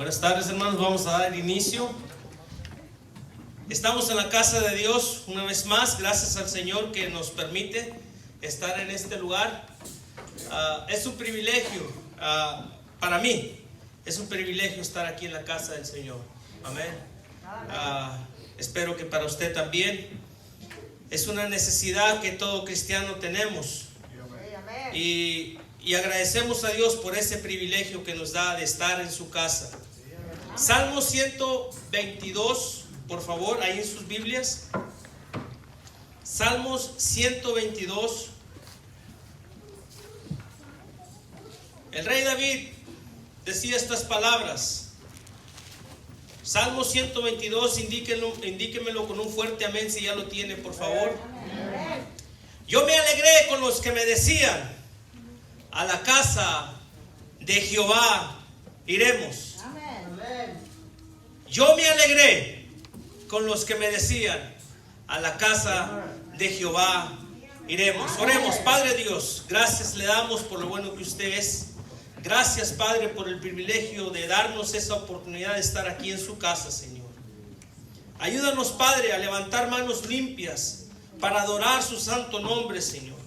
Buenas tardes, hermanos, vamos a dar inicio. Estamos en la casa de Dios una vez más, gracias al Señor que nos permite estar en este lugar. Es un privilegio para mí, es un privilegio estar aquí en la casa del Señor. Amén. Espero que para usted también. Es una necesidad que todo cristiano tenemos. Y agradecemos a Dios por ese privilegio que nos da de estar en su casa. Salmo 122, por favor, ahí en sus Biblias. Salmos 122. El rey David decía estas palabras. Salmo 122, indíquemelo con un fuerte amén si ya lo tiene, por favor. Yo me alegré con los que me decían: a la casa de Jehová iremos. Yo me alegré con los que me decían: a la casa de Jehová iremos. Oremos. Padre Dios, gracias le damos por lo bueno que usted es. Gracias, Padre, por el privilegio de darnos esa oportunidad de estar aquí en su casa, Señor. Ayúdanos, Padre, a levantar manos limpias para adorar su santo nombre, Señor.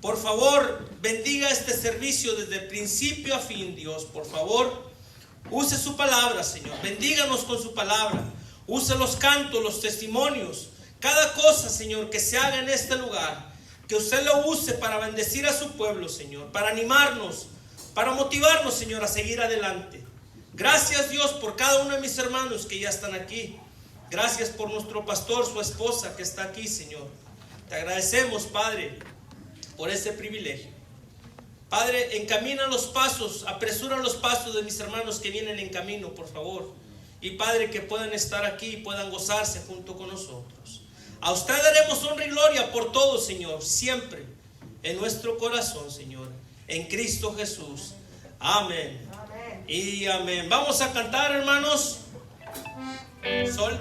Por favor, bendiga este servicio desde principio a fin, Dios. Por favor, use su palabra, Señor. Bendíganos con su palabra. Use los cantos, los testimonios, cada cosa, Señor, que se haga en este lugar. Que usted lo use para bendecir a su pueblo, Señor. Para animarnos, para motivarnos, Señor, a seguir adelante. Gracias, Dios, por cada uno de mis hermanos que ya están aquí. Gracias por nuestro pastor, su esposa que está aquí, Señor. Te agradecemos, Padre, por ese privilegio. Padre, encamina los pasos, apresura los pasos de mis hermanos que vienen en camino, por favor. Y Padre, que puedan estar aquí y puedan gozarse junto con nosotros. A usted daremos honra y gloria por todo, Señor, siempre en nuestro corazón, Señor, en Cristo Jesús. Amén. Amén. Y amén. Vamos a cantar, hermanos. Sol.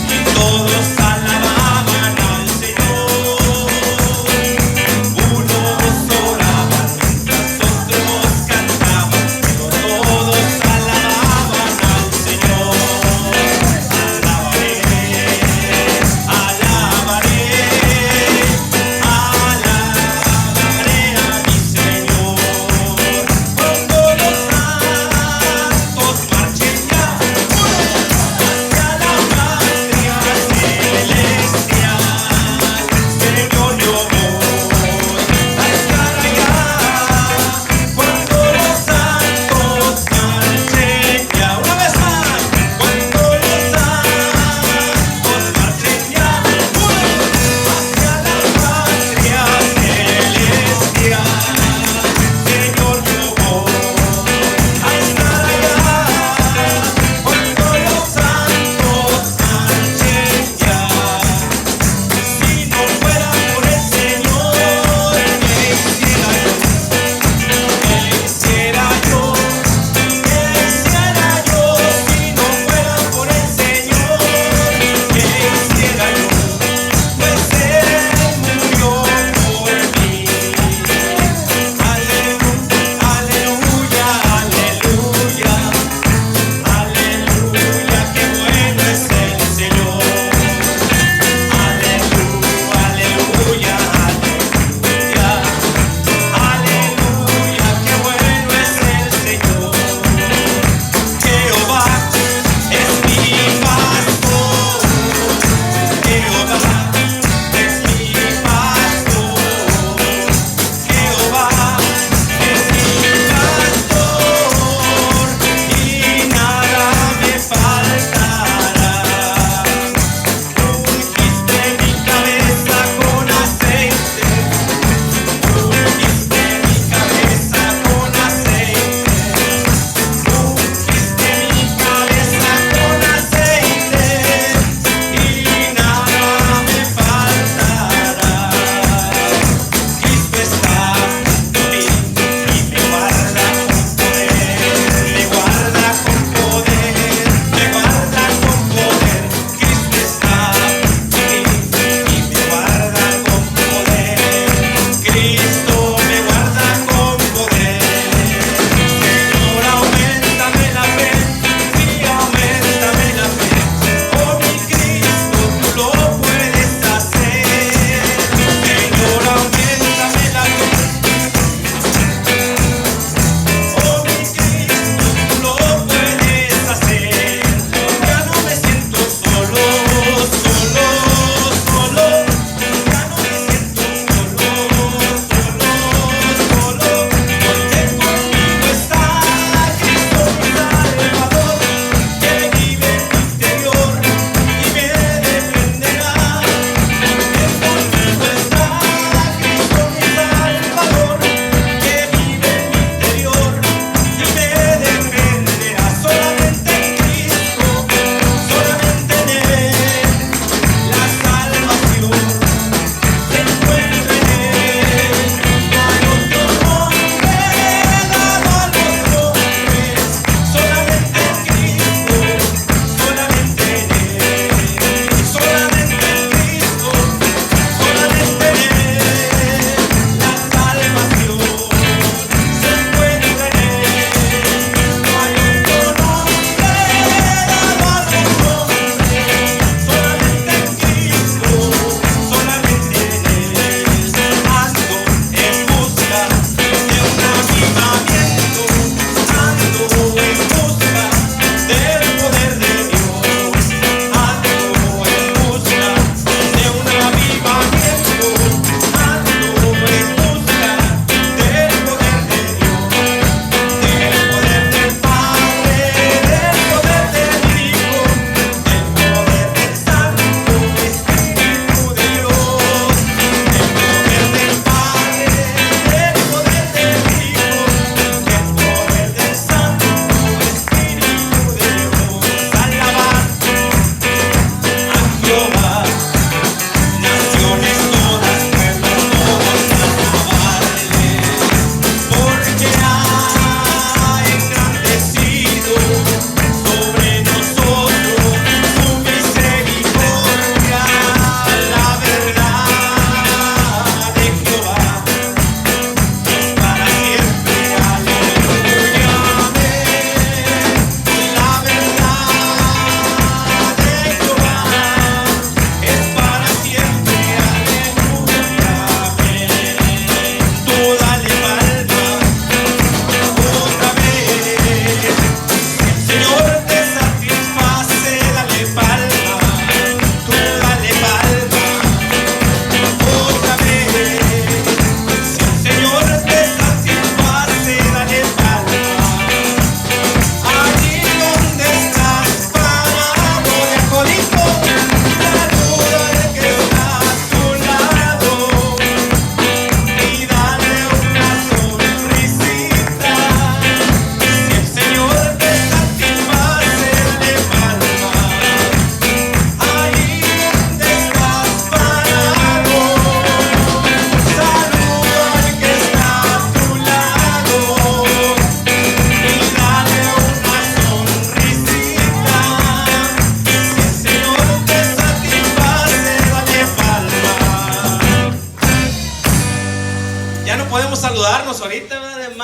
Y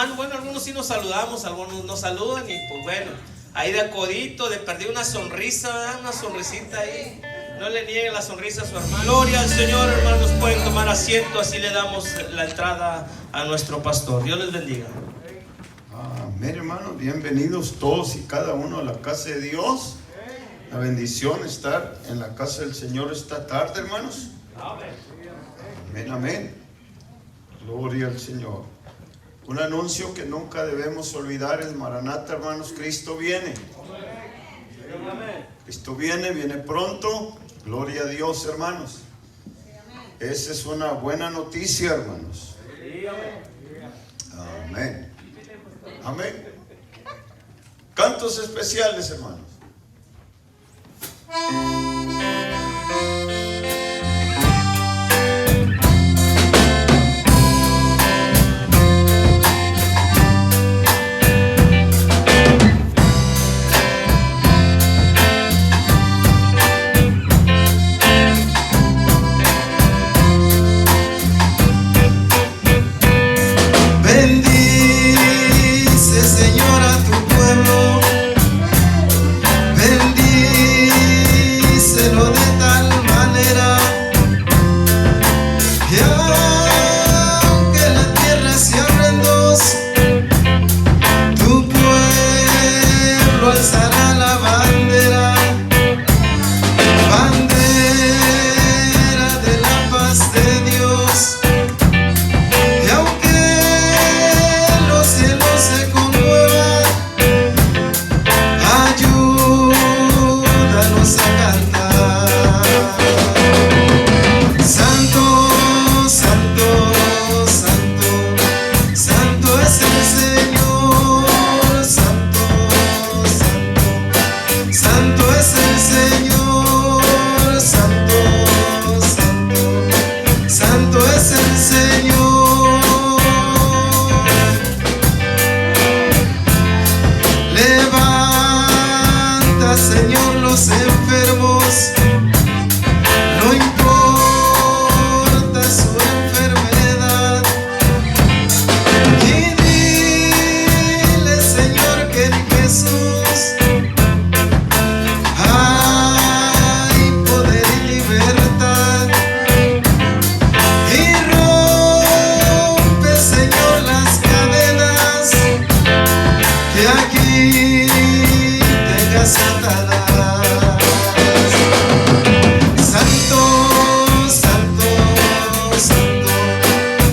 hermano. Bueno, algunos sí nos saludamos, algunos nos saludan y pues bueno, ahí de acodito, de perder una sonrisa, ¿verdad? Una sonrisita ahí. No le nieguen la sonrisa a su hermano. Gloria al Señor, hermanos, pueden tomar asiento, así le damos la entrada a nuestro pastor. Dios les bendiga. Amén, hermanos, bienvenidos todos y cada uno a la casa de Dios. La bendición estar en la casa del Señor esta tarde, hermanos. Amén, amén. Gloria al Señor. Un anuncio que nunca debemos olvidar es Maranata, hermanos, Cristo viene. Cristo viene, viene pronto. Gloria a Dios, hermanos. Esa es una buena noticia, hermanos. Amén. Amén. Cantos especiales, hermanos. Bendice, Señor, a tu pueblo. Bendícelo de tal manera que aunque la tierra se abra en dos, tu pueblo alzará la bandera, bandera de la paz de Dios. Y aunque los cielos se conmuevan, ayúdanos a cantar. Santo, santo, santo, santo es el Señor. Santo, santo, santo es el Señor. Santo, santo, santo es el Señor. Levanta, Señor, los enfermos, no importa su enfermedad. Y dile, Señor, que en Jesús hay poder y libertad. Y rompe, Señor, las cadenas que aquí tengas atadas. Santo, santo, santo,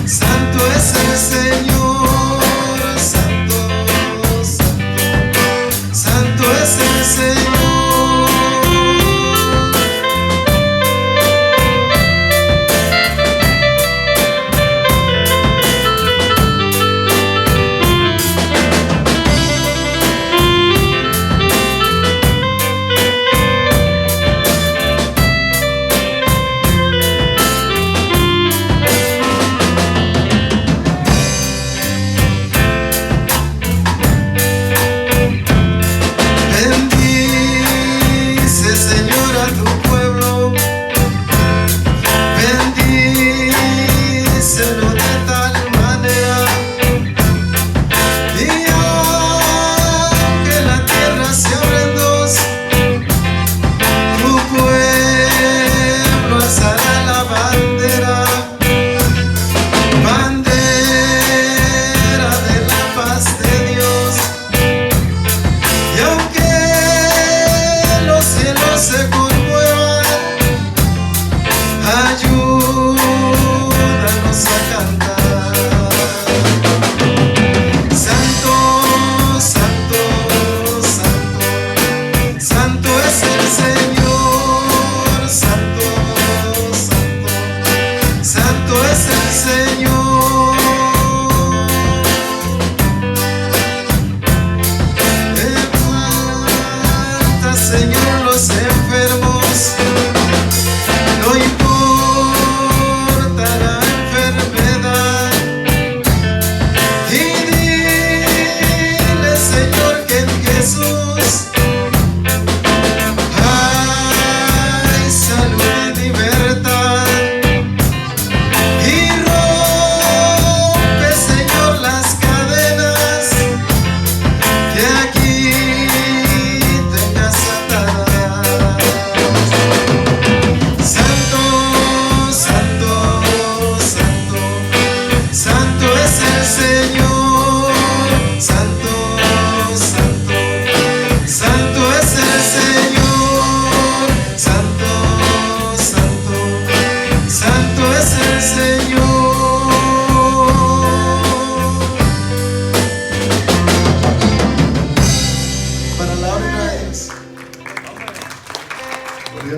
santo es el Señor. Santo, santo, santo es el Señor.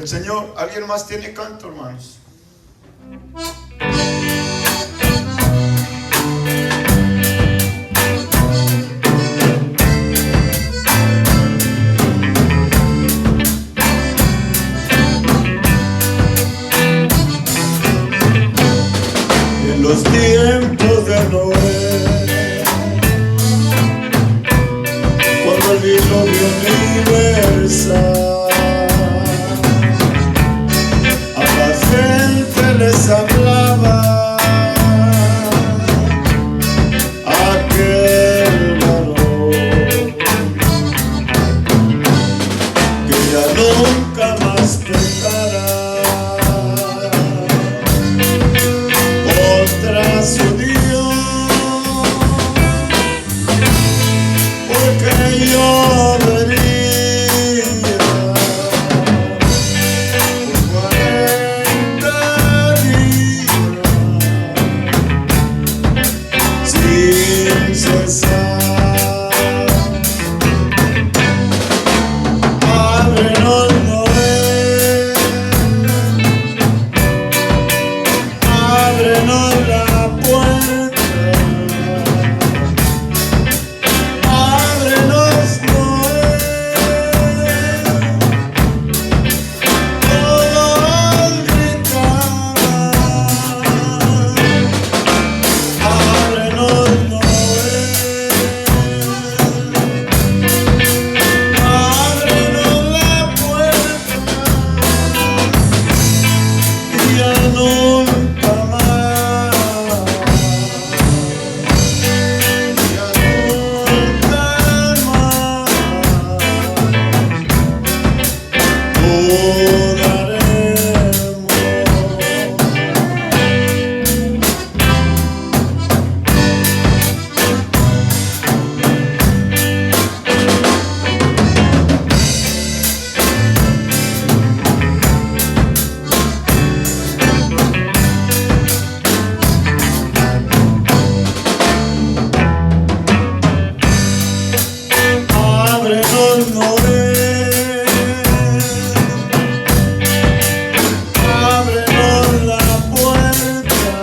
del Señor. ¿Alguien más tiene canto, hermanos? En los tiempos de Noé, cuando el diluvio universal a la gente les hablaba aquel varón que ya nunca más pecará contra su Dios, porque yo vería por 40 días sin cesar. Ábrenos, Noé, ábrenos la puerta, ábrenos, Noé, todos gritaban, ábrenos, Noé, ábrenos la puerta, y ya nunca más, ya nunca más ábrenos, Noé, ábrenos la puerta,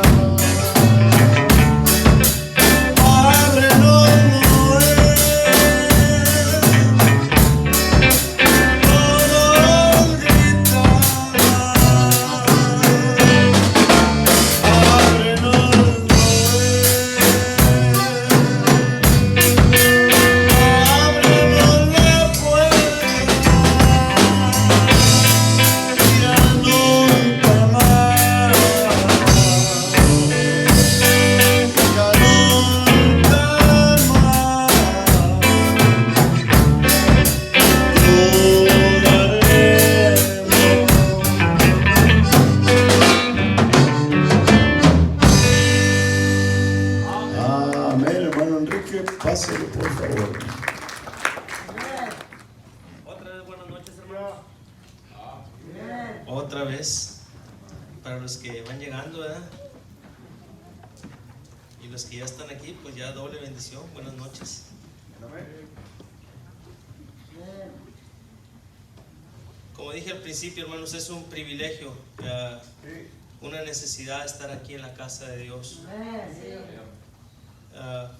ábrenos, Noé, todos gritaban, ábrenos, Noé, ábrenos la puerta, ya nunca más, ya nunca más. Amén, hermano Enrique, pásale por favor. Otra vez buenas noches, hermanos. Otra vez, para los que van llegando, ¿verdad? Y los que ya están aquí, pues ya doble bendición. Buenas noches. Como dije al principio, hermanos, es un privilegio, una necesidad estar aquí en la casa de Dios. Ah,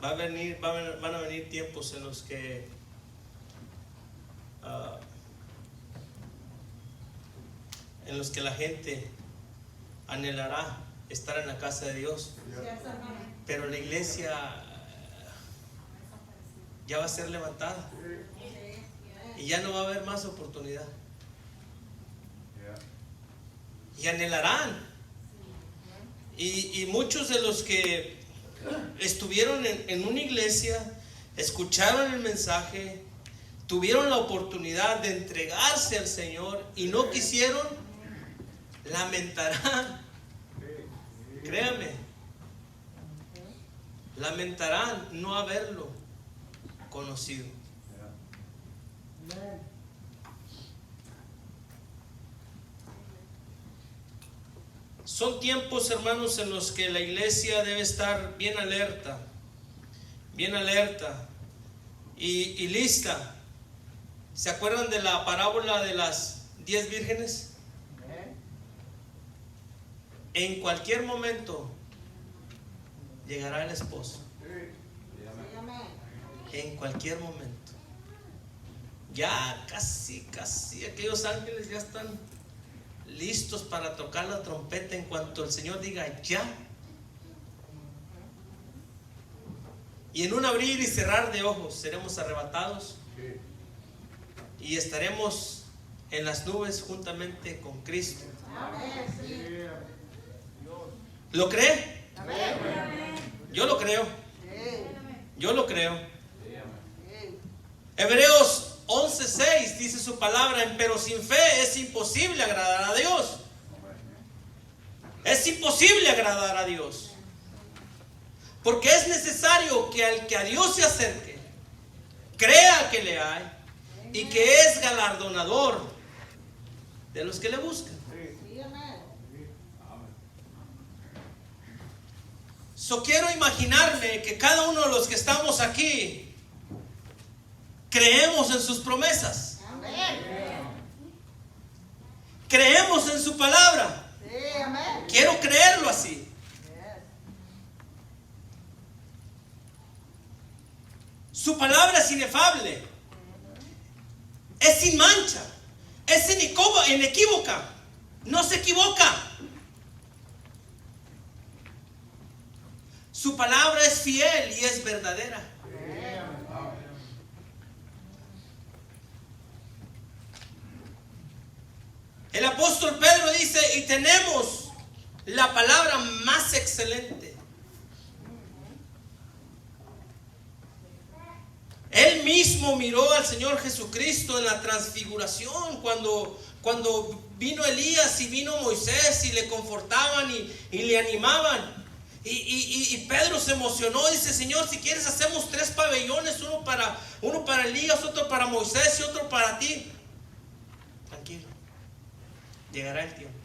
van a venir tiempos en los que la gente anhelará estar en la casa de Dios, pero la iglesia ya va a ser levantada y ya no va a haber más oportunidad, y anhelarán, y muchos de los que estuvieron en una iglesia, escucharon el mensaje, tuvieron la oportunidad de entregarse al Señor y no quisieron, lamentarán. Créame, lamentarán no haberlo conocido. Son tiempos, hermanos, en los que la iglesia debe estar bien alerta bien alerta y lista. ¿Se acuerdan de la parábola de las 10 vírgenes? En cualquier momento llegará el esposo. En cualquier momento. Ya casi aquellos ángeles ya están listos para tocar la trompeta en cuanto el Señor diga ya. Y en un abrir y cerrar de ojos seremos arrebatados y estaremos en las nubes juntamente con Cristo. ¿Lo cree? Yo lo creo. Yo lo creo. Hebreos 11:6 dice su palabra: pero sin fe es imposible agradar a Dios. Es imposible agradar a Dios. Porque es necesario que al que a Dios se acerque, crea que le hay y que es galardonador de los que le buscan. Quiero imaginarme que cada uno de los que estamos aquí creemos en sus promesas. Creemos en su palabra. Quiero creerlo así. Su palabra es inefable, es sin mancha, es inequívoca, no se equivoca. Su palabra es fiel y es verdadera. El apóstol Pedro dice: y tenemos la palabra más excelente. Él mismo miró al Señor Jesucristo en la transfiguración, cuando vino Elías y vino Moisés y le confortaban y le animaban. Y Pedro se emocionó, dice: Señor, si quieres hacemos 3 pabellones, uno para Elías, otro para Moisés y otro para ti. Tranquilo, llegará el tiempo.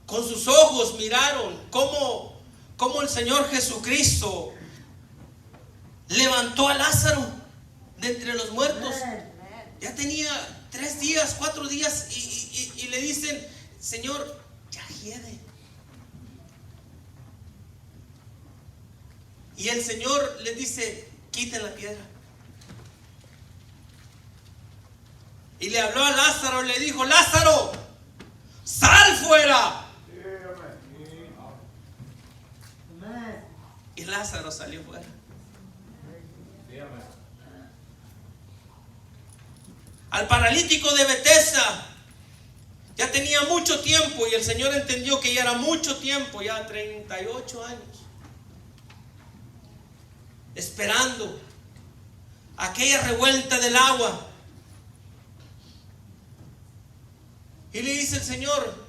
Con sus ojos miraron cómo el Señor Jesucristo levantó a Lázaro de entre los muertos. Ya tenía 3 días, 4 días y le dicen: Señor, ya hiede. Y el Señor les dice: quiten la piedra. Y le habló a Lázaro y le dijo: Lázaro, sal fuera. Y Lázaro salió fuera. Al paralítico de Betesda ya tenía mucho tiempo, y el Señor entendió que ya era mucho tiempo, ya 38 años, esperando aquella revuelta del agua. Y le dice el Señor: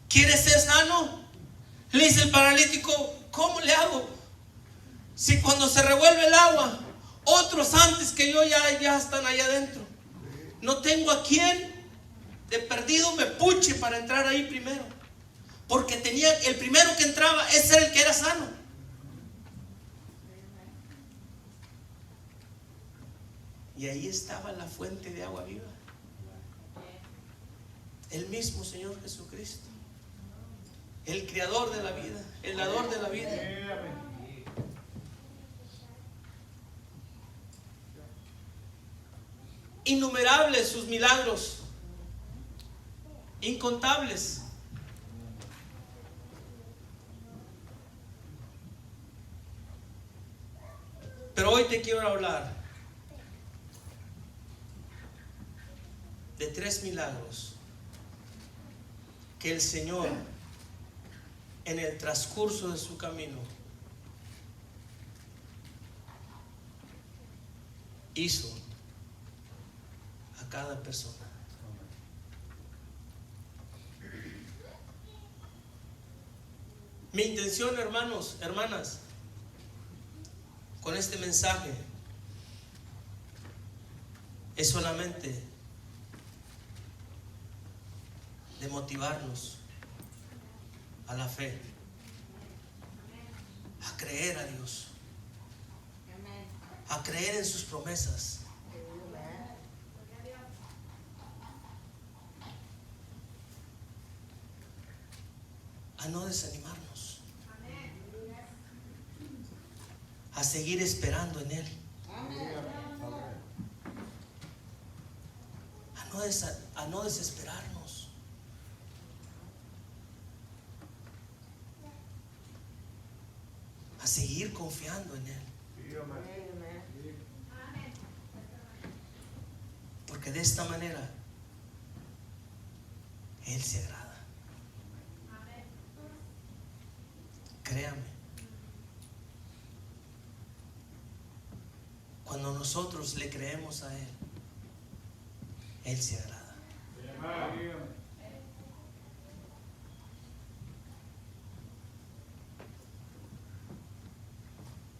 ¿quieres ser sano? Le dice el paralítico: ¿cómo le hago? Si cuando se revuelve el agua, otros antes que yo ya están allá adentro. No tengo a quien de perdido me puche para entrar ahí primero. Porque el primero que entraba, ese era el que era sano. Y ahí estaba la fuente de agua viva. El mismo Señor Jesucristo, el creador de la vida, el dador de la vida. Innumerables sus milagros, incontables. Pero hoy te quiero hablar de 3 milagros que el Señor, en el transcurso de su camino, hizo a cada persona. Mi intención, hermanos, hermanas, con este mensaje es solamente de motivarnos a la fe, a creer a Dios, a creer en sus promesas. A no desanimarnos, a seguir esperando en Él, a no desesperarnos, a seguir confiando en Él, porque de esta manera Él se agrada. Créame, cuando nosotros le creemos a Él, Él se agrada.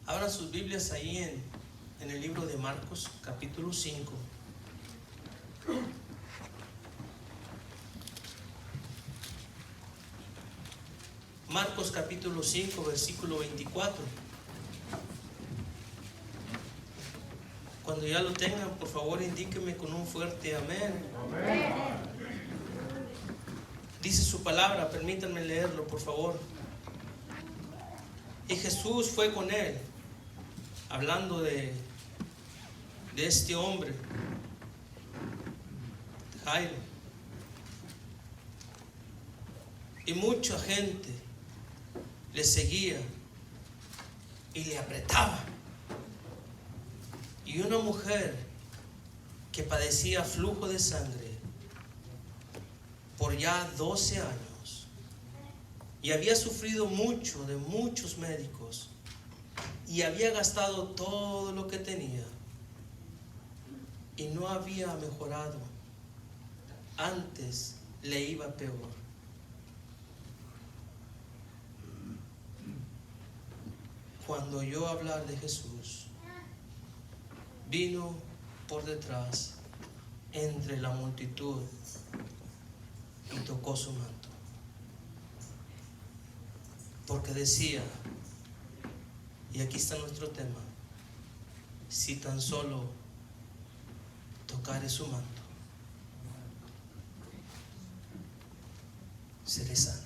Abran sus Biblias ahí en el libro de Marcos, capítulo 5. Marcos capítulo 5, versículo 24. Cuando ya lo tengan, por favor, indíqueme con un fuerte amén. Amén. Dice su palabra, permítanme leerlo, por favor. Y Jesús fue con él, hablando de este hombre, Jairo. Y mucha gente le seguía y le apretaba. Y una mujer que padecía flujo de sangre por ya 12 años y había sufrido mucho de muchos médicos y había gastado todo lo que tenía y no había mejorado, antes le iba peor. Cuando oyó hablar de Jesús, vino por detrás entre la multitud y tocó su manto, porque decía, y aquí está nuestro tema: si tan solo tocare su manto, seré sana.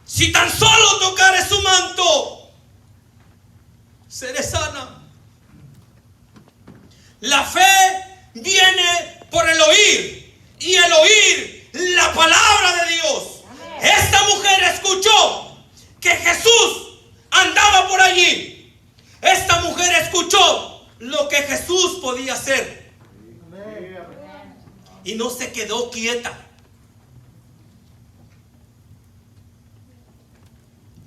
Si tan solo tocare su manto, seré sana. La fe viene por el oír, y el oír la palabra de Dios. Esta mujer escuchó que Jesús andaba por allí. Esta mujer escuchó lo que Jesús podía hacer y no se quedó quieta.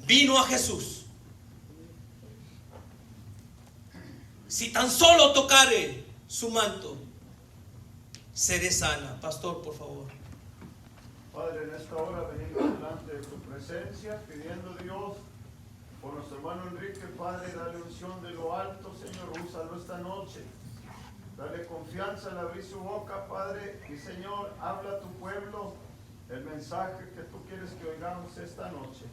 Vino a Jesús. Si tan solo tocare su manto, seré sana. Pastor, por favor. Padre, en esta hora venimos delante de tu presencia, pidiendo Dios por nuestro hermano Enrique. Padre, dale unción de lo alto, Señor, úsalo esta noche. Dale confianza al abrir su boca, Padre, y Señor, habla a tu pueblo el mensaje que tú quieres que oigamos esta noche.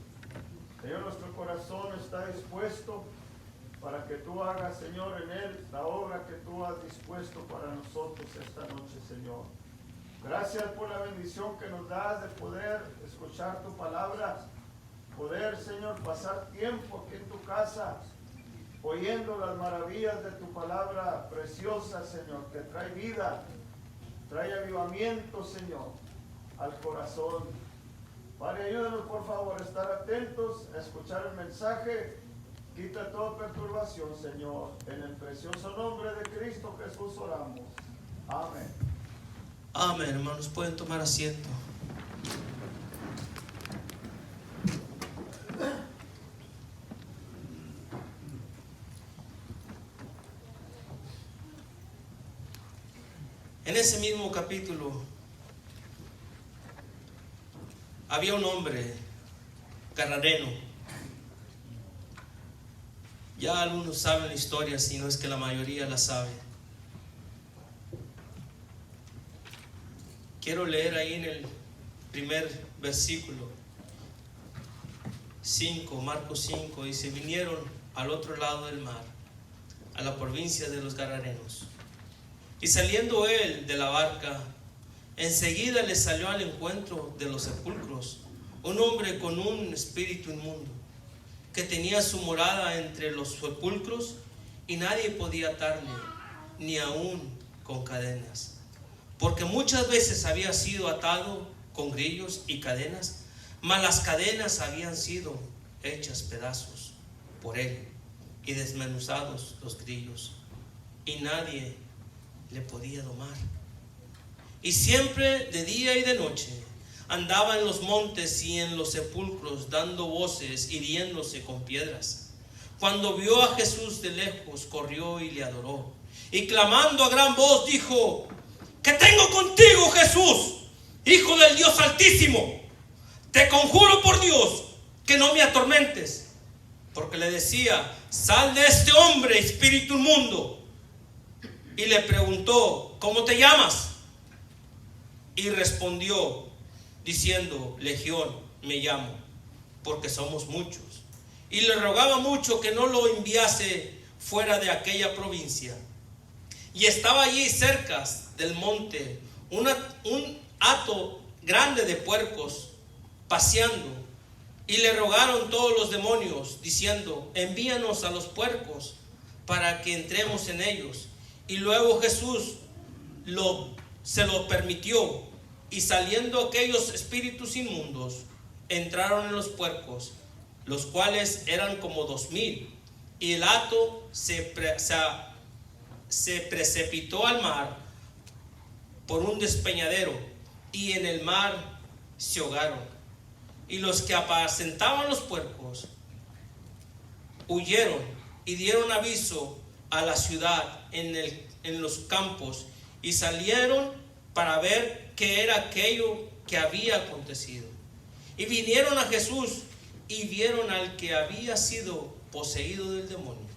Señor, nuestro corazón está dispuesto para que tú hagas, Señor, en él la obra que tú has dispuesto para nosotros esta noche, Señor. Gracias por la bendición que nos das de poder escuchar tu palabra, poder, Señor, pasar tiempo aquí en tu casa, oyendo las maravillas de tu palabra preciosa, Señor, que trae vida, trae avivamiento, Señor, al corazón. Padre, ayúdanos por favor a estar atentos, a escuchar el mensaje. Quita toda perturbación, Señor. En el precioso nombre de Cristo Jesús oramos. Amén. Amén, hermanos, pueden tomar asiento. En ese mismo capítulo había un hombre gadareno. Ya algunos saben la historia, si no es que la mayoría la sabe. Quiero leer ahí primer versículo 5, Marcos 5, dice: vinieron al otro lado del mar, a la provincia de los Gadarenos, y saliendo él de la barca, enseguida le salió al encuentro de los sepulcros un hombre con un espíritu inmundo, que tenía su morada entre los sepulcros, y nadie podía atarle, ni aun con cadenas, porque muchas veces había sido atado con grillos y cadenas, mas las cadenas habían sido hechas pedazos por él, y desmenuzados los grillos, y nadie le podía domar. Y siempre de día y de noche andaba en los montes y en los sepulcros, dando voces, hiriéndose con piedras. Cuando vio a Jesús de lejos, corrió y le adoró, y clamando a gran voz dijo: ¿qué tengo contigo, Jesús, Hijo del Dios Altísimo? Te conjuro por Dios que no me atormentes. Porque le decía: sal de este hombre, espíritu inmundo. Y le preguntó: ¿cómo te llamas? Y respondió diciendo: Legión me llamo, porque somos muchos. Y le rogaba mucho que no lo enviase fuera de aquella provincia. Y estaba allí cerca del monte un hato grande de puercos paseando. Y le rogaron todos los demonios, diciendo: envíanos a los puercos para que entremos en ellos. Y luego Jesús se lo permitió, y saliendo aquellos espíritus inmundos, entraron en los puercos, los cuales eran como 2000, y el hato se precipitó al mar por un despeñadero, y en el mar se ahogaron. Y los que apacentaban los puercos huyeron y dieron aviso a la ciudad en los campos, y salieron para ver qué era aquello que había acontecido. Y vinieron a Jesús y vieron al que había sido poseído del demonio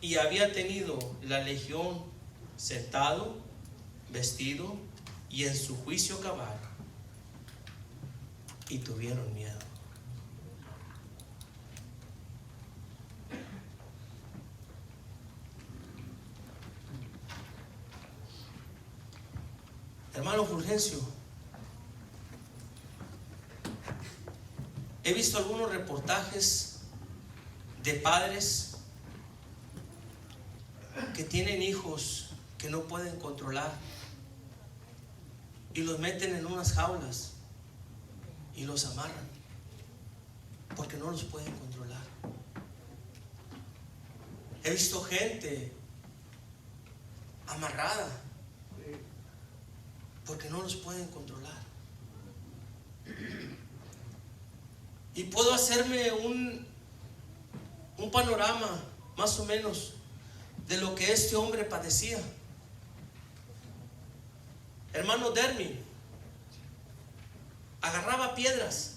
y había tenido la legión sentado, vestido y en su juicio cabal, y tuvieron miedo. Hermano Fulgencio, he visto algunos reportajes de padres que tienen hijos que no pueden controlar y los meten en unas jaulas y los amarran porque no los pueden controlar. He visto gente amarrada porque no los pueden controlar. Y puedo hacerme un panorama más o menos de lo que este hombre padecía. Hermano Dermi agarraba piedras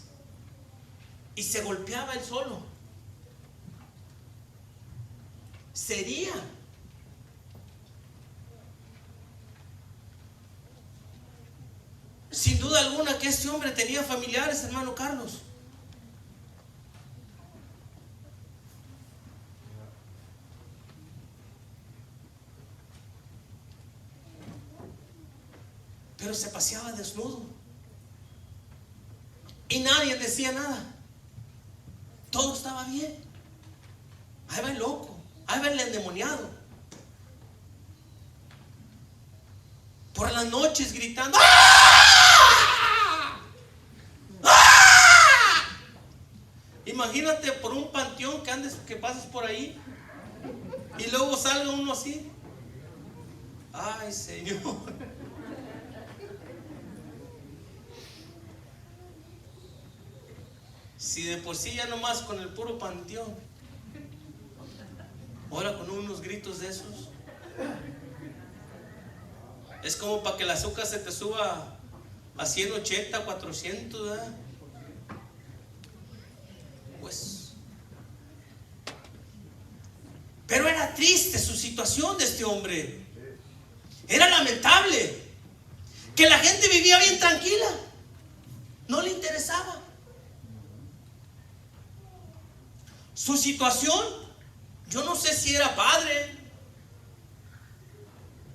y se golpeaba él solo. Se hería. Sin duda alguna que este hombre tenía familiares, hermano Carlos. Pero se paseaba desnudo y nadie decía nada. Todo estaba bien. Ahí va el loco, ahí va el endemoniado. Por las noches gritando: ¡ah! ¡Ah! Imagínate por un panteón que pases por ahí y luego salga uno así. Ay, Señor. Si de por sí ya nomás con el puro panteón, ahora con unos gritos de esos, es como para que el azúcar se te suba a 180, 400, ¿verdad? Pues, pero era triste su situación de este hombre. Era lamentable que la gente vivía bien tranquila. No le interesaba. Su situación, yo no sé si era padre,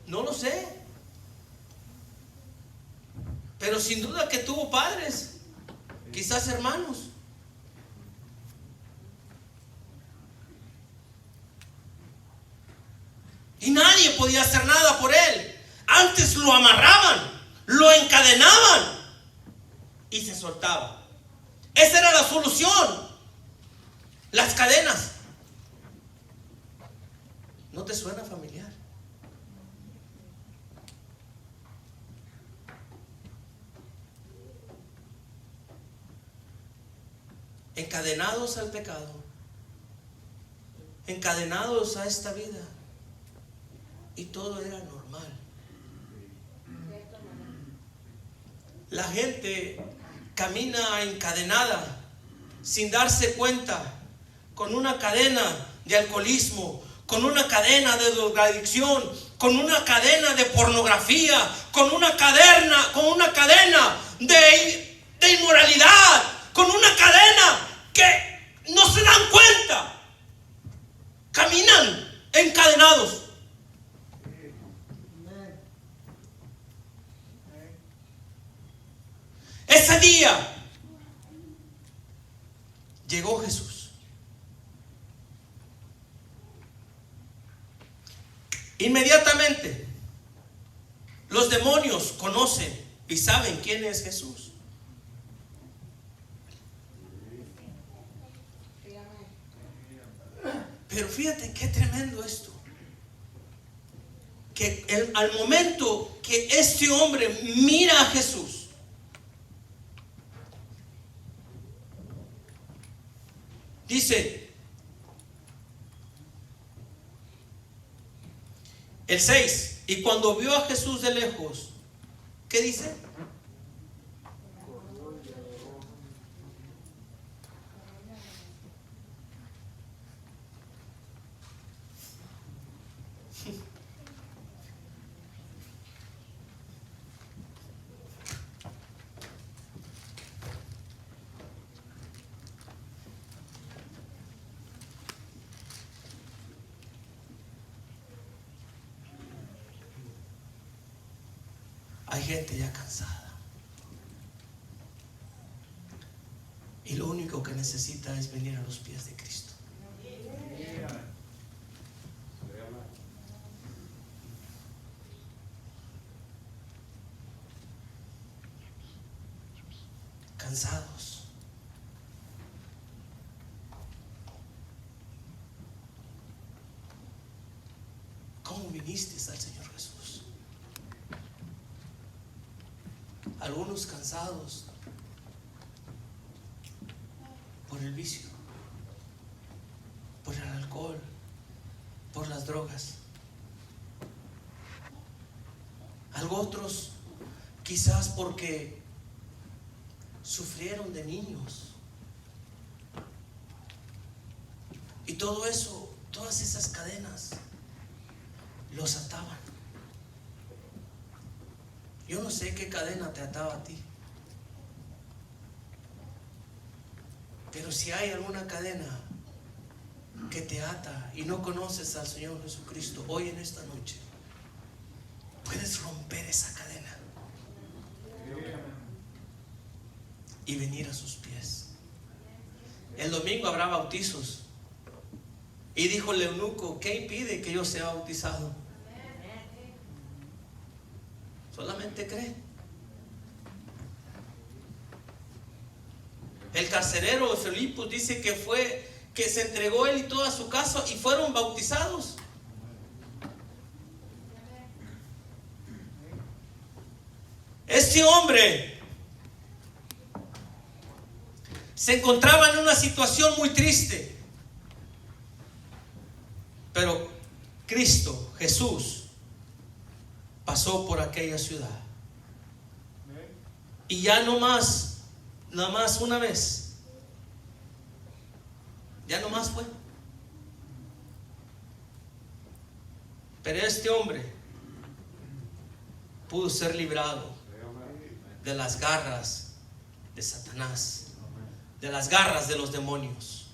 no lo sé, pero sin duda que tuvo padres, quizás hermanos. Y nadie podía hacer nada por él. Antes lo amarraban, lo encadenaban y se soltaba. Esa era la solución. Las cadenas. ¿No te suena familiar? Encadenados al pecado, encadenados a esta vida, y todo era normal. La gente camina encadenada sin darse cuenta, con una cadena de alcoholismo, con una cadena de drogadicción, con una cadena de pornografía, con una cadena de inmoralidad, con una cadena que no se dan cuenta. Caminan encadenados. Ese día llegó Jesús. Inmediatamente los demonios conocen y saben quién es Jesús. Pero fíjate qué tremendo esto. Que al momento que este hombre mira a Jesús, dice el 6, y cuando vio a Jesús de lejos, ¿qué dice? Hay gente ya cansada y lo único que necesita es venir a los pies de Cristo. Cansados. ¿Cómo viniste al Señor Jesús? Algunos cansados por el vicio, por el alcohol, por las drogas. Otros quizás porque sufrieron de niños. Y todo eso, todas esas cadenas los ataban. Yo no sé qué cadena te ataba a ti, pero si hay alguna cadena que te ata y no conoces al Señor Jesucristo, hoy en esta noche puedes romper esa cadena y venir a sus pies. El domingo habrá bautizos y dijo el eunuco: ¿qué impide que yo sea bautizado? Solamente cree. El carcelero de Filipos dice que se entregó él y toda su casa y fueron bautizados. Este hombre se encontraba en una situación muy triste, pero Cristo, Jesús, pasó por aquella ciudad. Y ya no más, nada más una vez. Ya no más fue. Pero este hombre pudo ser librado de las garras de Satanás, de las garras de los demonios.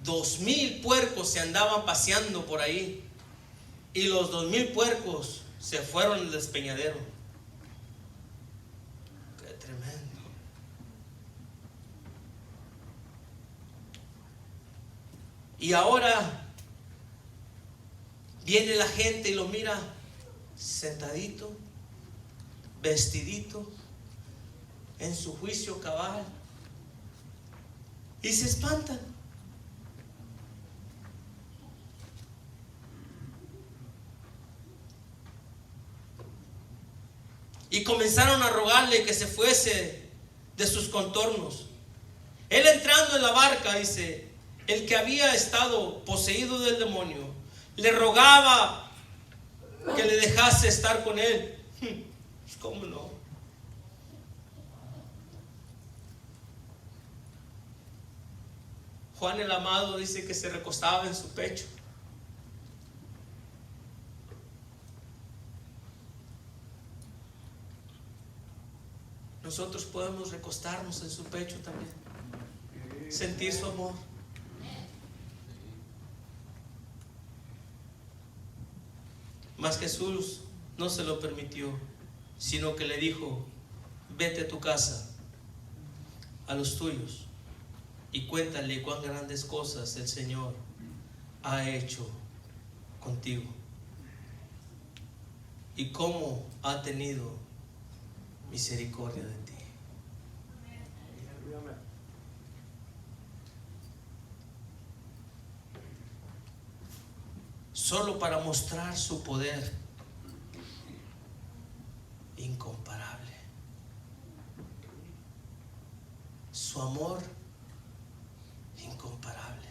2000 puercos se andaban paseando por ahí, y los 2000 puercos se fueron al despeñadero. Qué tremendo. Y ahora viene la gente y lo mira sentadito, vestidito, en su juicio cabal, y se espantan. Y comenzaron a rogarle que se fuese de sus contornos. Él, entrando en la barca, dice, el que había estado poseído del demonio le rogaba que le dejase estar con él. ¿Cómo no? Juan el Amado dice que se recostaba en su pecho. Nosotros podemos recostarnos en su pecho también, sentir su amor. Mas Jesús no se lo permitió, sino que le dijo: vete a tu casa, a los tuyos, y cuéntale cuán grandes cosas el Señor ha hecho contigo y cómo ha tenido misericordia de ti. Solo para mostrar su poder incomparable, su amor incomparable.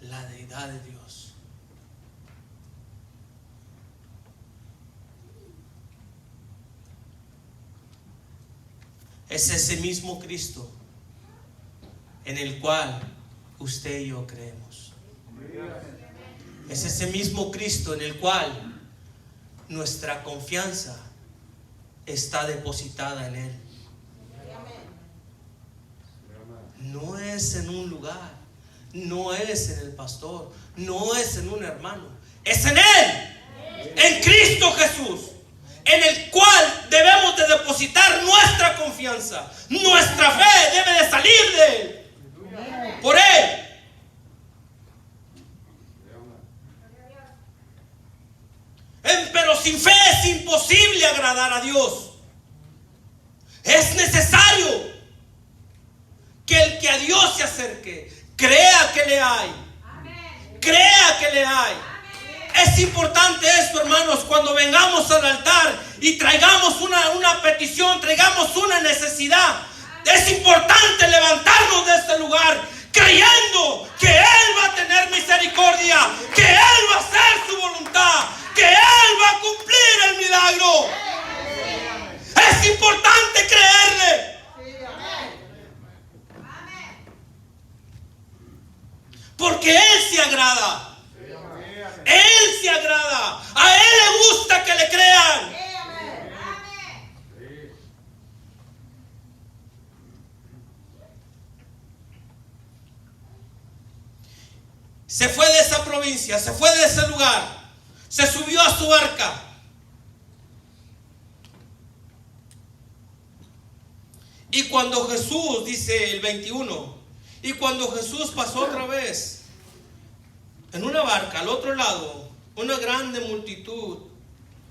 La deidad de Dios. Es ese mismo Cristo en el cual usted y yo creemos. Es ese mismo Cristo en el cual nuestra confianza está depositada en Él. No es en un lugar, no es en el pastor, no es en un hermano, es en Él, en Cristo Jesús, en el cual debemos de depositar nuestra confianza. Nuestra fe debe de salir de Él, por Él. Pero sin fe es imposible agradar a Dios. Es necesario que el que a Dios se acerque crea que le hay. Crea que le hay. Es importante esto, hermanos, cuando vengamos al altar y traigamos una petición, traigamos una necesidad. Es importante levantarnos de este lugar creyendo que Él va a tener misericordia, que Él va a hacer su voluntad, que Él va a cumplir el milagro. Es importante creerle. Porque Él se agrada. Él se agrada. A Él le gusta que le crean. Se fue de esa provincia, se fue de ese lugar, se subió a su barca. Y cuando Jesús, dice el 21, y cuando Jesús pasó otra vez en una barca al otro lado, una grande multitud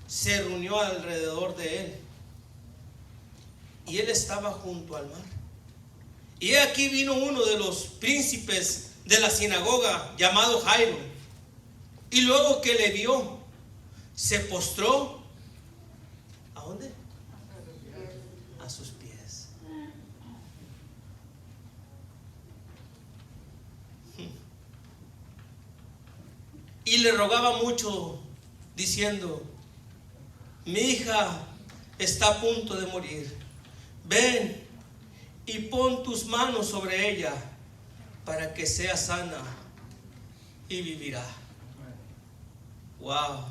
se reunió alrededor de Él. Y Él estaba junto al mar. Y aquí vino uno de los príncipes de la sinagoga, llamado Jairo, y luego que le vio, se postró. ¿A dónde? A sus pies. Y le rogaba mucho, diciendo: mi hija está a punto de morir. Ven y pon tus manos sobre ella para que sea sana y vivirá. Wow.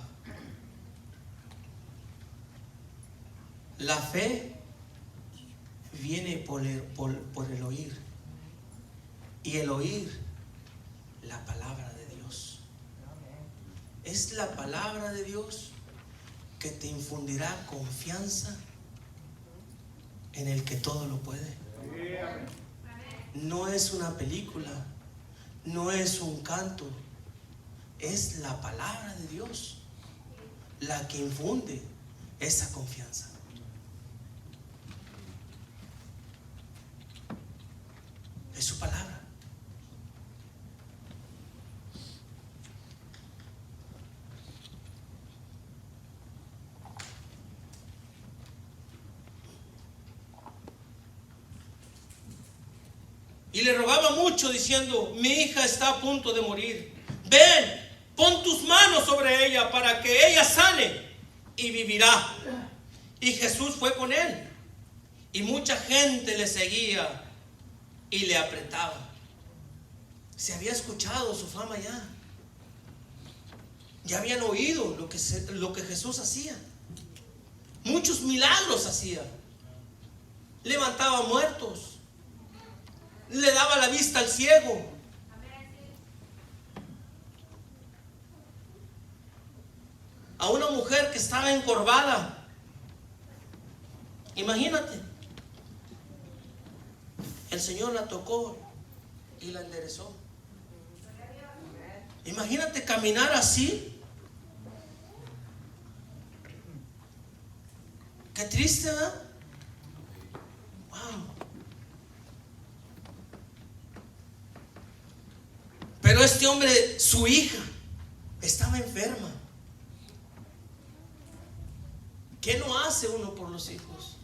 La fe viene por el oír, y el oír la palabra de Dios. Es la palabra de Dios que te infundirá confianza en el que todo lo puede. No es una película, no es un canto, es la palabra de Dios la que infunde esa confianza. Es su palabra. Y le rogaba mucho diciendo: mi hija está a punto de morir. Ven, pon tus manos sobre ella para que ella sane y vivirá. Y Jesús fue con él, y mucha gente le seguía y le apretaba. Se había escuchado su fama ya. Ya habían oído lo que Jesús hacía. Muchos milagros hacía. Levantaba muertos, le daba la vista al ciego. A una mujer que estaba encorvada, imagínate, el Señor la tocó y la enderezó. Imagínate caminar así. Qué triste, ¿verdad? Wow. Pero este hombre, su hija, estaba enferma. ¿Qué no hace uno por los hijos?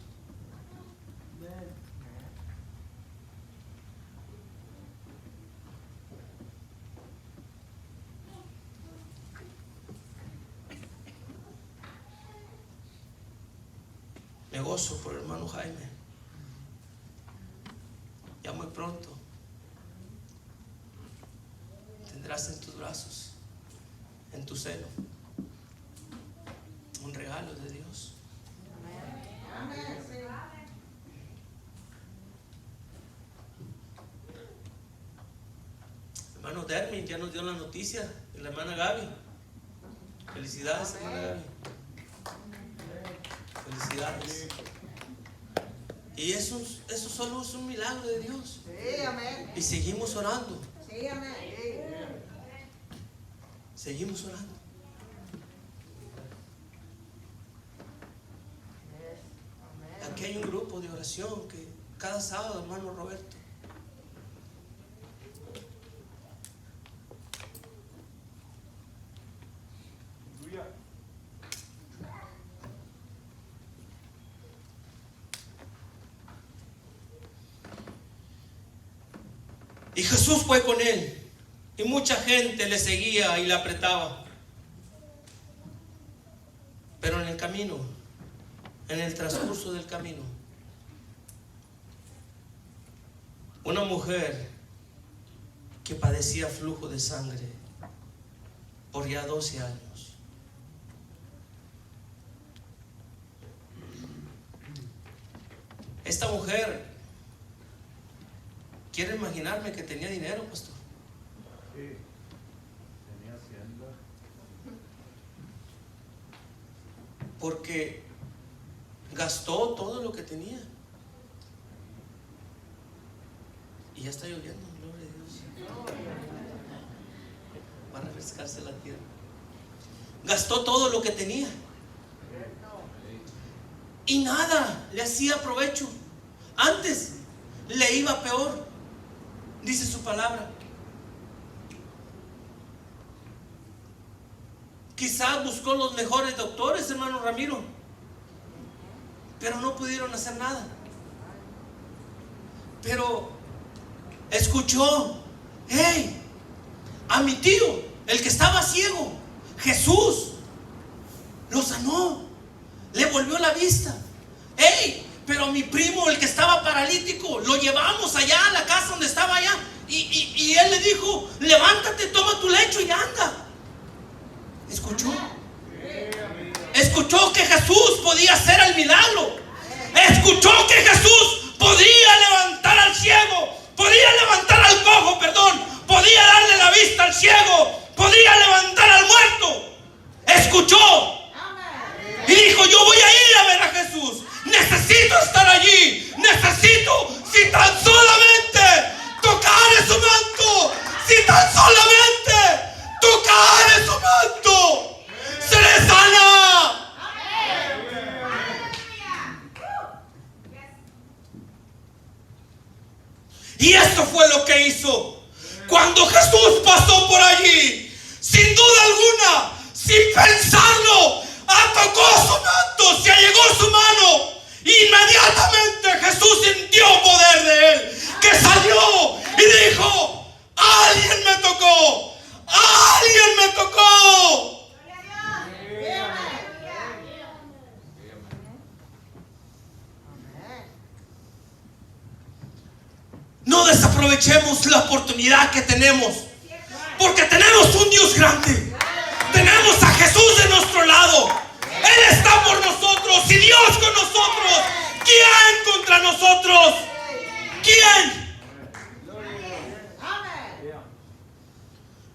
Me gozo por el hermano Jaime. Ya muy pronto tendrás en tus brazos, en tu seno, un regalo de Dios. Hermano Dermin ya nos dio la noticia de la hermana Gaby. Felicidades, hermana Gaby. Felicidades. Y eso solo es un milagro de Dios. Sí, amén. Y seguimos orando. Sí, amén. Seguimos orando. Aquí hay un grupo de oración que cada sábado, hermano Roberto, y Jesús fue con él, y mucha gente le seguía y le apretaba. Pero en el camino, en el transcurso del camino, una mujer que padecía flujo de sangre por ya 12 años. Esta mujer, quiero imaginarme que tenía dinero, pastor. Sí, tenía hacienda. Porque gastó todo lo que tenía. Y ya está lloviendo, gloria a Dios. Va a refrescarse la tierra. Gastó todo lo que tenía. Y nada le hacía provecho. Antes le iba peor, dice su palabra. Quizás buscó los mejores doctores, hermano Ramiro, pero no pudieron hacer nada. Pero escuchó: hey, a mi tío, el que estaba ciego, Jesús lo sanó, le volvió la vista. Hey, pero a mi primo, el que estaba paralítico, lo llevamos allá a la casa donde estaba allá, y él le dijo: levántate, toma tu lecho y anda. Escuchó que Jesús podía hacer el milagro. escuchó que Jesús podía levantar al ciego, podía levantar al cojo, podía darle la vista al ciego, podía levantar al muerto. Escuchó y dijo: yo voy a ir a ver a Jesús. Necesito estar allí. Necesito, si tan solamente tocar su manto, si tan solamente tocar su manto, seré sana. Y esto fue lo que hizo. Cuando Jesús pasó por allí, sin duda alguna, sin pensarlo, tocó su manto, se allegó su mano. Inmediatamente Jesús sintió poder de él, que salió y dijo: alguien me tocó, alguien me tocó. No desaprovechemos la oportunidad que tenemos, porque tenemos un Dios grande. Tenemos a Jesús de nuestro lado. Él está por nosotros. Y Dios con nosotros, ¿quién contra nosotros? ¿Quién?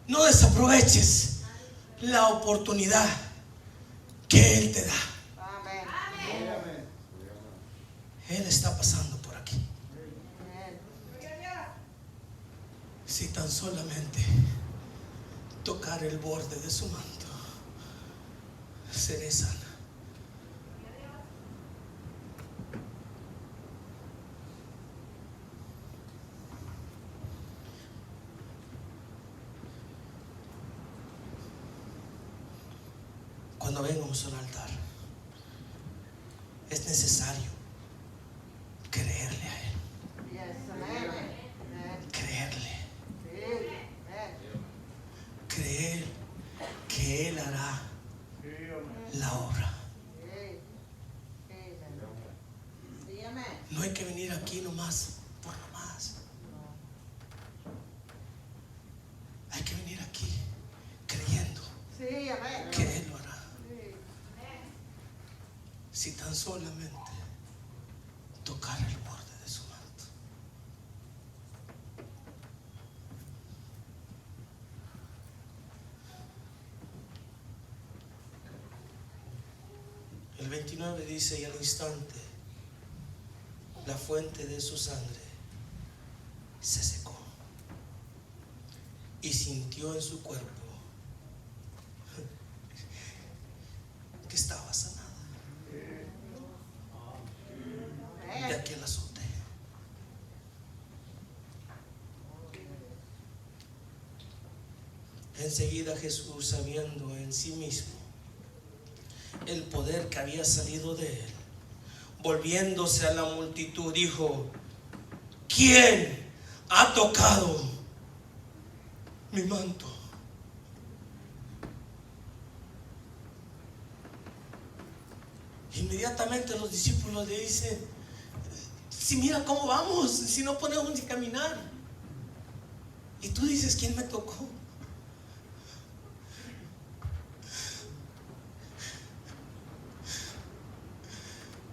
No desaproveches la oportunidad que Él te da. Él está pasando por aquí. Si tan solamente tocar el borde de su manto, seré sana. Cuando vengamos al altar, es necesario creerle a Él. Creerle. Creer que Él hará la obra. No hay que venir aquí nomás por nomás. Hay que venir aquí creyendo que Él lo hará. Si tan solamente tocar el borde de su manto. El 29 dice: y al instante la fuente de su sangre se secó y sintió en su cuerpo que estaba sanada. De aquí al azote. Enseguida Jesús, sabiendo en sí mismo el poder que había salido de él, volviéndose a la multitud, dijo: ¿quién ha tocado mi manto? Inmediatamente los discípulos le dicen: si mira cómo vamos, si no podemos ni caminar. Y tú dices: ¿quién me tocó?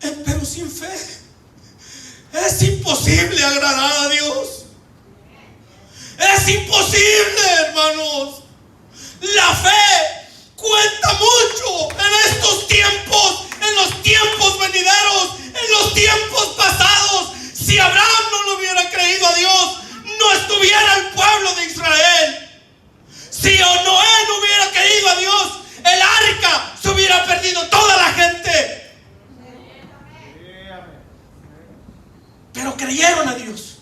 Pero sin fe es imposible agradar a Dios. Es imposible, hermanos. La fe cuenta mucho en estos tiempos, en los tiempos venideros, en los tiempos pasados. Si Abraham no lo hubiera creído a Dios, no estuviera el pueblo de Israel. Si Noé no hubiera creído a Dios, el arca se hubiera perdido toda la gente. Pero creyeron a Dios.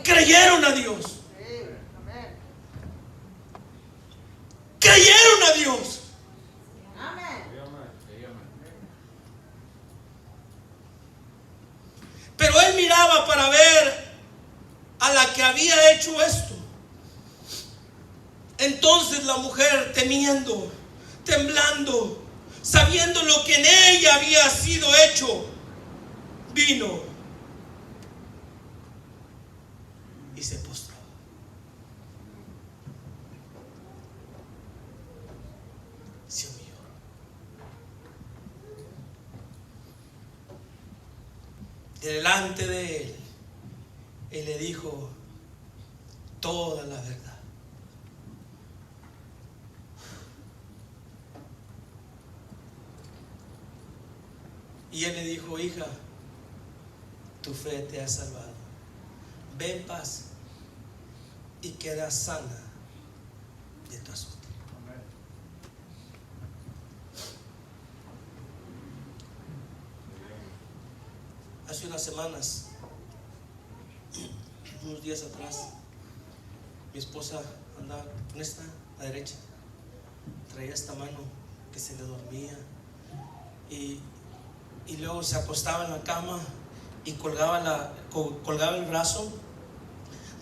Creyeron a Dios. Creyeron a Dios. Pero él miraba para ver a la que había hecho esto. Entonces la mujer, temiendo, temblando, sabiendo lo que en ella había sido hecho, vino y se postró. Se humilló. delante de él y le dijo toda la verdad. Y él le dijo: hija, tu fe te ha salvado. Ve en paz y queda sana de tu asunto. Hace unas semanas, unos días atrás, mi esposa andaba con esta, la derecha, traía esta mano que se le dormía y luego se acostaba en la cama y colgaba el brazo,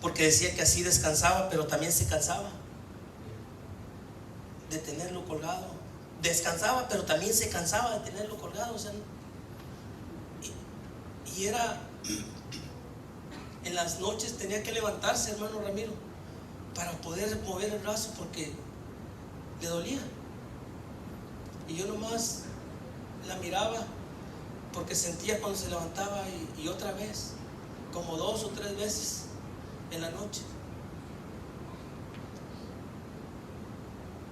porque decía que así descansaba, pero también se cansaba de tenerlo colgado. Descansaba, pero también se cansaba de tenerlo colgado. O sea, y era en las noches tenía que levantarse, hermano Ramiro, para poder mover el brazo porque le dolía. Y yo nomás la miraba, porque sentía cuando se levantaba y otra vez, como 2 o 3 veces en la noche.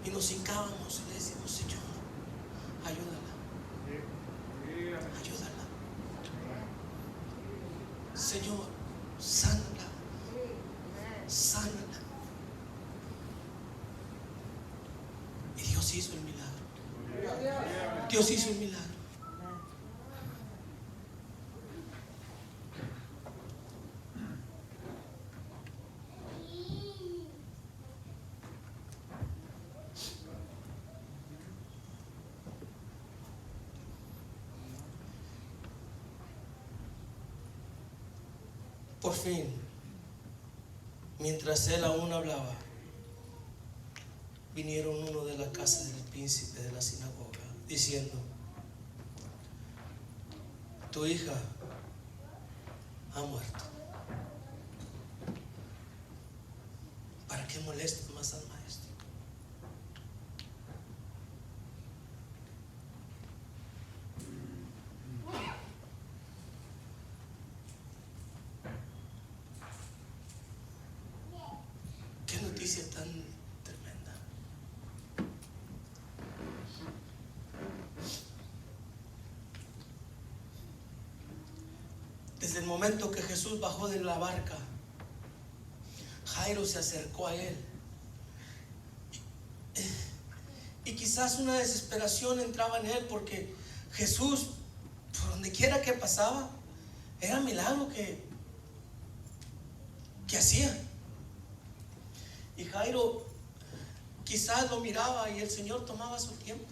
Y nos hincábamos y le decíamos: Señor, ayúdala, ayúdala. Señor, sánala, sánala. Y Dios hizo el milagro. Dios hizo el milagro. Por fin, mientras él aún hablaba, vinieron uno de la casa del príncipe de la sinagoga, diciendo: tu hija ha muerto. ¿Para qué molestas más al maestro? Qué noticia tan tremenda. Desde el momento que Jesús bajó de la barca, Jairo se acercó a él. Y quizás una desesperación entraba en él, porque Jesús, por donde quiera que pasaba, era milagro que hacía. Y Jairo quizás lo miraba y el Señor tomaba su tiempo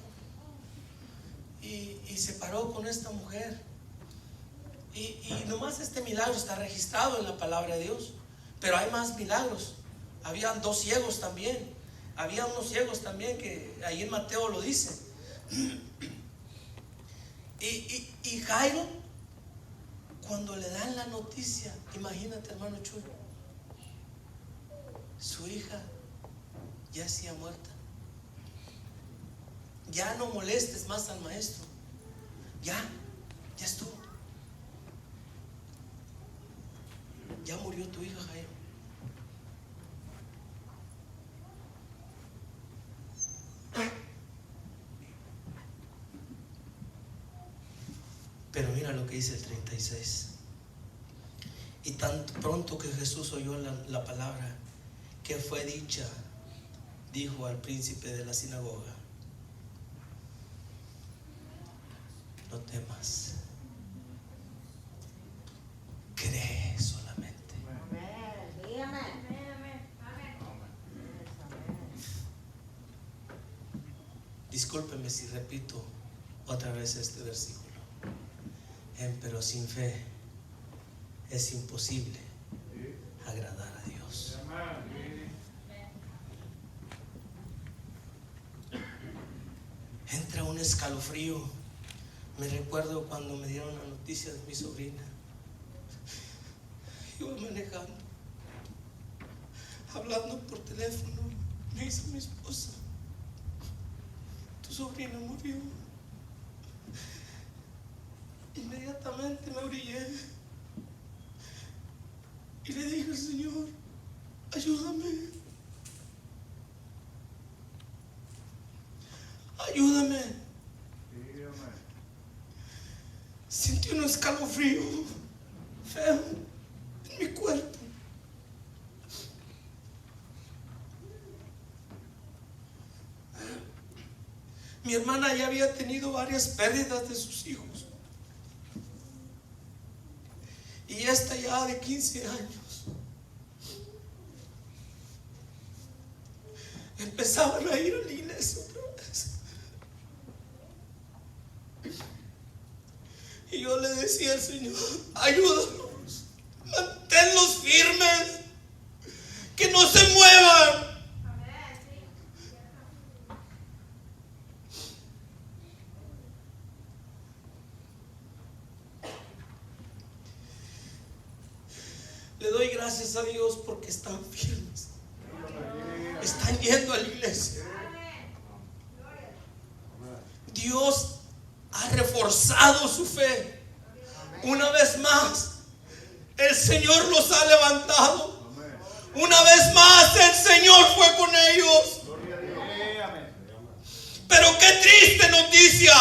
y se paró con esta mujer. Y nomás este milagro está registrado en la palabra de Dios, pero hay más milagros. Habían 2 ciegos también. Había unos ciegos también, que ahí en Mateo lo dice. Y Jairo, cuando le dan la noticia, imagínate, hermano Chulo, su hija ya se ha muerta. Ya no molestes más al maestro. Ya estuvo. Ya murió tu hija, Jairo. Pero mira lo que dice el 36. Y tan pronto que Jesús oyó la palabra que fue dicha, dijo al príncipe de la sinagoga: no temas, cree solamente. Discúlpeme si repito otra vez este versículo. Pero sin fe es imposible agradar a Dios. Entra un escalofrío. Me recuerdo cuando me dieron la noticia de mi sobrina. Iba manejando, hablando por teléfono. Me dice mi esposa: tu sobrina murió. Inmediatamente me orillé Y le dije al Señor, ayúdame. Ayúdame. Sí, amén. Sentí un escalofrío feo en mi cuerpo. Mi hermana ya había tenido varias pérdidas de sus hijos. Y esta ya de 15 años. Empezaban a ir a la iglesia otra vez. Y yo le decía al Señor, ayúdanos, manténlos firmes, que no se muevan. Le doy gracias a Dios porque están firmes. Están yendo a la iglesia. Dios ha reforzado su fe. Una vez más, el Señor los ha levantado. Una vez más, el Señor fue con ellos. Pero qué triste noticia.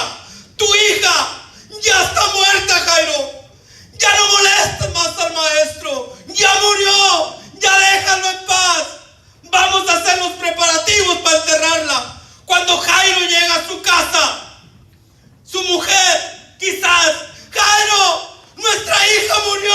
Tu hija ya está muerta, Jairo. Ya no molestes más al maestro. Ya murió. Ya déjalo en paz. Vamos a hacer los preparativos para enterrarla. Cuando Jairo llega a su casa, su mujer, quizás, Jairo, nuestra hija murió.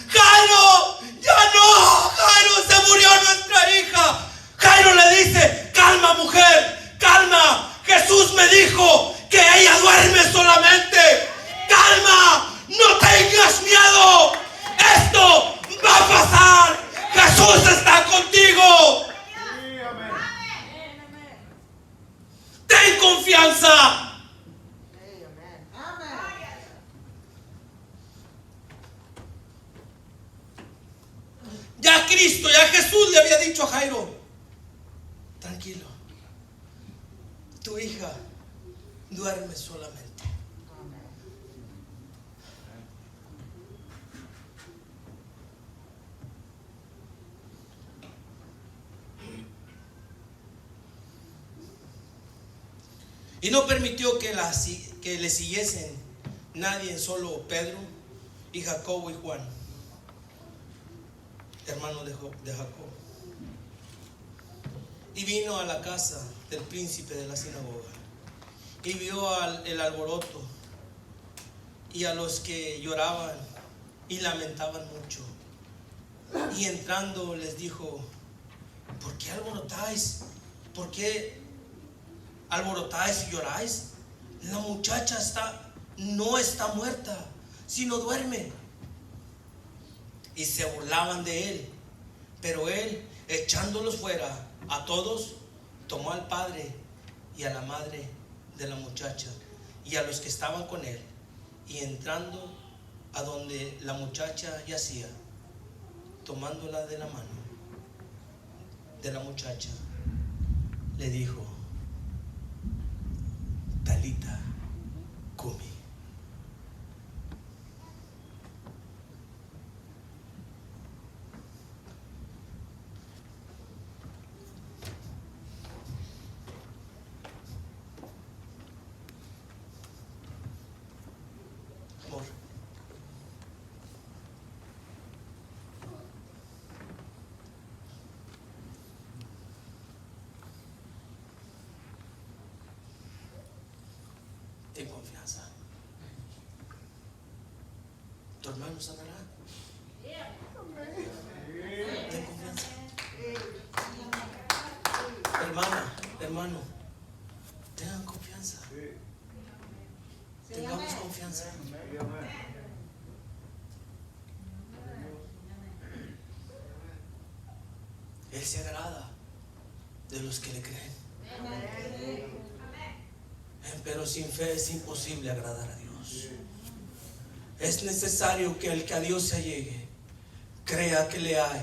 Jairo, ya no. Jairo, se murió nuestra hija. Jairo le dice, calma, mujer, calma. Jesús me dijo que ella duerme solamente. Calma, no tengas miedo. Esto va a pasar. Jesús está contigo. Ten confianza. Ya Cristo, ya Jesús le había dicho a Jairo, tranquilo, tu hija duerme solamente. Y no permitió que le siguiesen nadie, solo Pedro y Jacobo y Juan, hermanos de Jacob. Y vino a la casa del príncipe de la sinagoga y vio el alboroto y a los que lloraban y lamentaban mucho. Y entrando les dijo, ¿por qué alborotáis? ¿Por qué alborotáis y lloráis? La muchacha no está muerta, sino duerme. Y se burlaban de él. Pero él, echándolos fuera a todos, tomó al padre y a la madre de la muchacha y a los que estaban con él, y entrando a donde la muchacha yacía, tomándola de la mano de la muchacha, le dijo, Talita Kumi. Amor, ten confianza. Tu hermano sanará. Ten confianza. Hermana, hermano, tengan confianza. Tengamos confianza. Él se agrada de los que le creen. Pero sin fe es imposible agradar a Dios. Es necesario que el que a Dios se allegue crea que le hay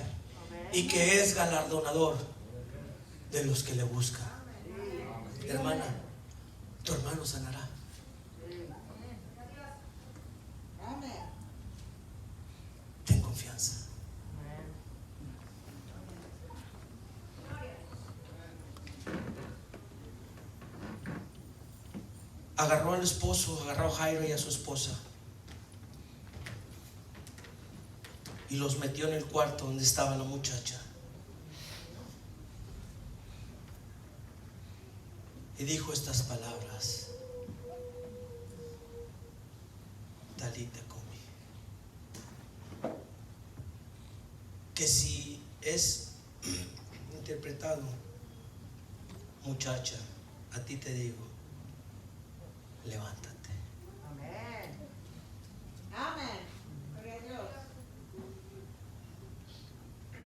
y que es galardonador de los que le buscan. Hermana, tu hermano sanará. Ten confianza. agarró al esposo, agarró a Jairo y a su esposa y los metió en el cuarto donde estaba la muchacha. Y dijo estas palabras: Talita Kumi, que si es interpretado, muchacha, a ti te digo, levántate.